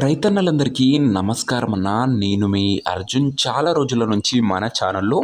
రైతన్నలందరికీ నమస్కారం అన్న. నేను మీ అర్జున్. చాలా రోజుల నుంచి మన ఛానల్లో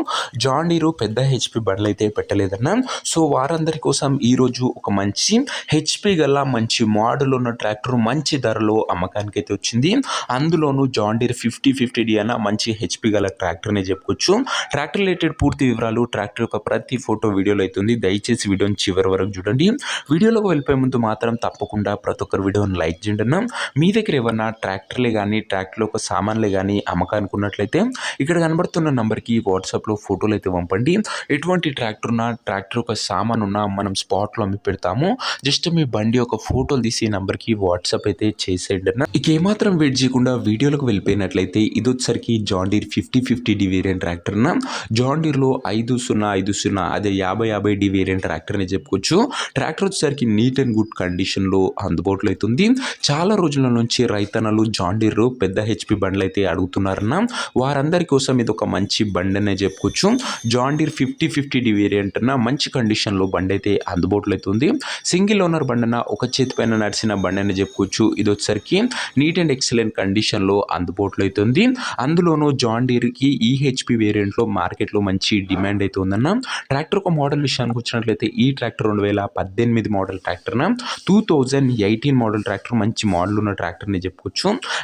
జాన్ డీరు పెద్ద హెచ్పి బండ్లు అయితే పెట్టలేదన్న. సో వారందరి కోసం ఈరోజు ఒక మంచి హెచ్పి గల మంచి మోడల్ ఉన్న ట్రాక్టర్ మంచి ధరలో అమ్మకానికి అయితే వచ్చింది. అందులోనూ జాన్ డీర్ 5050D అన్న మంచి హెచ్పి గల ట్రాక్టర్నే చెప్పుకోవచ్చు. ట్రాక్టర్ రిలేటెడ్ పూర్తి వివరాలు, ట్రాక్టర్ యొక్క ప్రతి ఫోటో వీడియోలో అవుతుంది. దయచేసి వీడియోని చివరి వరకు చూడండి. వీడియోలోకి వెళ్ళిపోయే ముందు మాత్రం తప్పకుండా ప్రతి ఒక్కరు వీడియోని లైక్ చేయండి అన్న. మీ దగ్గర ఏమన్నా ట్రాక్టర్లే కానీ ట్రాక్టర్లో ఒక సామాన్లే కానీ అమ్మకానికి ఉన్నట్లయితే ఇక్కడ కనబడుతున్న నెంబర్కి వాట్సాప్లో ఫోటోలు అయితే పంపండి. ఎటువంటి ట్రాక్టర్ ఉన్నా, ట్రాక్టర్ ఒక సామాన్ ఉన్నా మనం స్పాట్లో అమ్మి పెడతాము. జస్ట్ మీ బండి ఒక ఫోటోలు తీసి నెంబర్కి వాట్సాప్ అయితే చేసేయండి అన్న. ఇక ఏమాత్రం వెయిట్ చేయకుండా వీడియోలోకి వెళ్ళిపోయినట్లయితే ఇది వచ్చరికి John Deere 5050D variant tractor అన్న. జాన్ డీర్లో 5050 అదే 5050D వేరియంట్ ట్రాక్టర్ అని చెప్పుకోవచ్చు. ట్రాక్టర్ వచ్చేసరికి నీట్ అండ్ గుడ్ కండిషన్లో అందుబాటులో అవుతుంది. చాలా రోజుల నుంచి రైతన్నలు జాన్ డీర్ పెద్ద హెచ్పి బండ్లు అయితే అడుగుతున్నారన్న. వారందరి కోసం ఇది ఒక మంచి బండి అనే చెప్పుకోవచ్చు. జాన్ డీర్ 5050D వేరియంట్ అన్న మంచి కండిషన్లో బండి అయితే అందుబాటులో అవుతుంది. సింగిల్ ఓనర్ బండి అన్న, ఒక చేతి పైన నడిచిన బండి అని చెప్పుకోవచ్చు. ఇది వచ్చరికి నీట్ అండ్ ఎక్సలెంట్ కండిషన్లో అందుబాటులో అవుతుంది. అందులోనూ జాన్ డీర్కి ఈ హెచ్పి వేరియంట్లో మార్కెట్లో మంచి డిమాండ్ అయితే ఉందన్న. ట్రాక్టర్ ఒక మోడల్ విషయానికి వచ్చినట్లయితే ఈ tractor 2018 model tractor 2018 model tractor మంచి మోడల్ ఉన్న ట్రాక్టర్ని చెప్పుకోవచ్చు.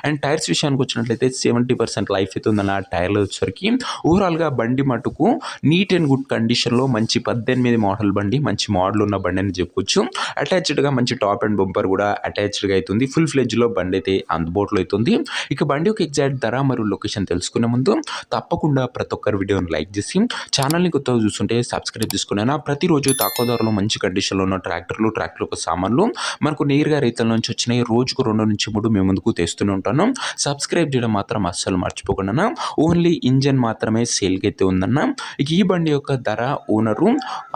అండ్ టైర్స్ విషయానికి వచ్చినట్లయితే 70% లైఫ్ అయితే ఉందన్న టైర్లు వచ్చేసరికి. ఓవరాల్గా బండి మటుకు నీట్ అండ్ గుడ్ కండిషన్లో మంచి 18 మోడల్ బండి, మంచి మోడల్ ఉన్న బండి అని చెప్పుకోవచ్చు. అటాచ్డ్గా మంచి టాప్ అండ్ బంపర్ కూడా అటాచ్డ్గా అవుతుంది. ఫుల్ ఫ్లెడ్జ్లో బండి అయితే అందుబాటులో అవుతుంది. ఇక బండి యొక్క ఎగ్జాక్ట్ ధర మరియు లొకేషన్ తెలుసుకునే ముందు తప్పకుండా ప్రతి ఒక్కరు వీడియోని లైక్ చేసి ఛానల్ని కొత్తగా చూస్తుంటే సబ్స్క్రైబ్ చేసుకున్నాను. ప్రతిరోజు తక్కువ ధరలో మంచి కండిషన్లో ఉన్న ట్రాక్టర్ ఒక సామాన్లు మనకు నేరుగా రైతుల నుంచి వచ్చినాయి. రోజుకు 2 నుంచి 3 మేము ముందుకు తెస్తూనే ఉంటాను. సబ్స్క్రైబ్ చేయడం మాత్రం అస్సలు మర్చిపోకుండా. ఓన్లీ ఇంజన్ మాత్రమే సేల్కి అయితే ఉందన్న. ఇక ఈ బండి యొక్క ధర ఓనరు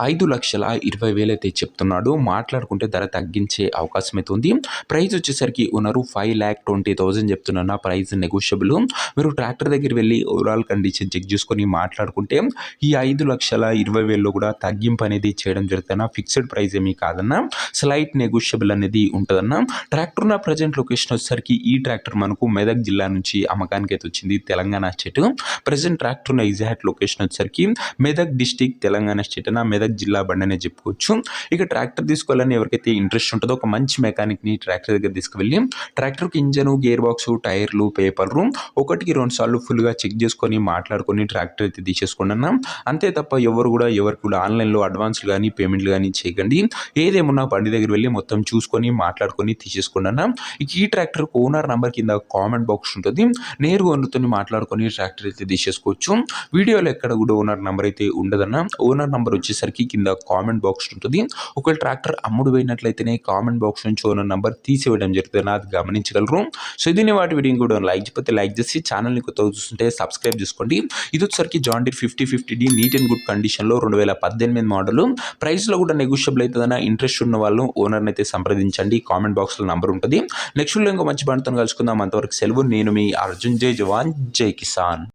5,20,000 అయితే చెప్తున్నాడు. మాట్లాడుకుంటే ధర తగ్గించే అవకాశం అయితే ఉంది. ప్రైస్ వచ్చేసరికి ఓనరు 5,20,000 చెప్తున్నా. Price negotiable. మీరు ట్రాక్టర్ దగ్గర వెళ్ళి ఓవరాల్ కండిషన్ చెక్ చేసుకొని మాట్లాడుకుంటే ఈ 5,20,000లో కూడా తగ్గింపు అనేది చేయడం జరుగుతుందన్న. ఫిక్స్డ్ ప్రైస్ ఏమీ కాదన్న, స్లైట్ నెగోషియబుల్ అనేది ఉంటుందన్న. ట్రాక్టర్ ఉన్న ప్రజెంట్ లొకేషన్ వచ్చేసరికి ఈ ట్రాక్టర్ మనకు మెదక్ జిల్లా నుంచి అమ్మకానికి అయితే వచ్చింది, తెలంగాణ స్టేట్. ప్రజెంట్ ట్రాక్టర్ ఉన్న ఎగ్జాక్ట్ లొకేషన్ వచ్చేసరికి మెదక్ డిస్టిక్, తెలంగాణ స్టేట్ అన్న మెదక్ జిల్లా బండి అనే చెప్పుకోవచ్చు. ఇక ట్రాక్టర్ తీసుకోవాలని ఎవరికైతే ఇంట్రెస్ట్ ఉంటుందో ఒక మంచి మెకానిక్ని ట్రాక్టర్ దగ్గర తీసుకువెళ్ళి ట్రాక్టర్కి ఇంజన్, గేర్ బాక్స్, టైర్లు, పేపర్లు 1-2 సార్లు ఫుల్గా చెక్ చేసుకొని మాట్లాడుకొని ట్రాక్టర్ అయితే తీసేసుకోండి అన్న. అంతే తప్ప ఎవరికి కూడా ఆన్లైన్లో అడ్వాన్స్లు కానీ పేమెంట్లు కానీ చేయకండి. ఏదేమన్నా బండి దగ్గర వెళ్ళి మొత్తం చూసుకొని మాట్లాడుకొని తీసేసుకోండి అన్న. ఇక ఈ ట్రాక్టర్ ఓనర్ నంబర్ కింద కామెంట్ బాక్స్ ఉంటుంది. నేరుగా ఓనర్తో మాట్లాడుకొని ట్రాక్టర్ అయితే తీసేసుకోవచ్చు. వీడియోలో ఎక్కడ కూడా ఓనర్ నంబర్ అయితే ఉండదన్న. ఓనర్ నంబర్ వచ్చేసరికి కింద కామెంట్ బాక్స్ ఉంటుంది. ఒకవేళ ట్రాక్టర్ అమ్ముడు పోయినట్లయితేనే కామెంట్ బాక్స్ నుంచి ఓనర్ నంబర్ తీసివేయడం జరుగుతుంది, అది గమనించగలరు. సో ఇది వాటి వీడియో కూడా లైక్ చేయకపోతే లైక్ చేసి ఛానల్ని కొత్తగా చూస్తుంటే సబ్స్క్రైబ్ చేసుకోండి. ఇది వచ్చేసరికి John Deere 5050D neat and good కండిషన్లో 2018 మోడల్. ప్రైస్లో కూడా నెగోషియబుల్ అవుతుందన్న. ఇంట్రెస్ట్ ఉన్న వాళ్ళు ఓనర్ని అయితే సంప్రదించండి. కామెంట్ బాక్స్లో నంబర్ ఉంటుంది. నెక్స్ట్ వీడియో ఇంకో మంచి బండితో కలుసుకుందాం. అంతవరకు సెలవు. నేను మీ అర్జున్. జై జవాన్, జై కిసాన్.